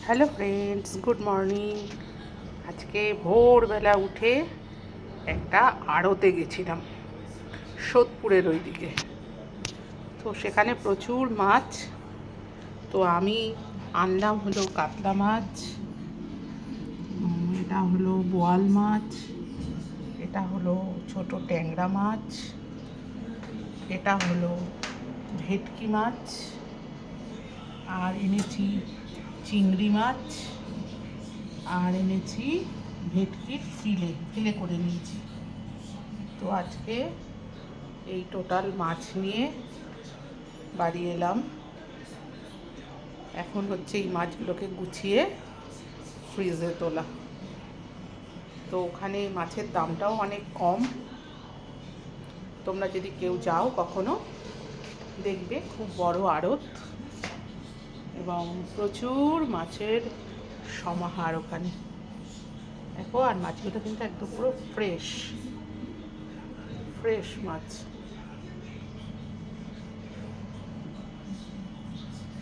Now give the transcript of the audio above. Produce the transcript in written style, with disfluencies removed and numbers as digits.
Hello friends, good morning. আজকে ভোরবেলা উঠে একটা আড়তে গেছিলাম সোদপুরের ওইদিকে। তো সেখানে প্রচুর মাছ। তো আমি আনলাম হলো কাতলা মাছ, এটা হলো বোয়াল মাছ, এটা হলো ছোট ট্যাংরা মাছ, এটা হলো ভেটকি মাছ, আর এনেছি চিংড়ি মাছ, আর এনেছি ভেটকির ফিলে করে নিয়েছি। তো আজকে এই টোটাল মাছ নিয়ে বাড়ি এলাম। এখন হচ্ছে এই মাছগুলোকে গুছিয়ে ফ্রিজে তোলা। তো ওখানে মাছের দামটাও অনেক কম। তোমরা যদি কেউ যাও কখনো, দেখবে খুব বড় আড়ত এবং প্রচুর মাছের সমাহার ওখানে। দেখো, আর মাছগুলো কিন্তু একদম পুরো ফ্রেশ মাছ।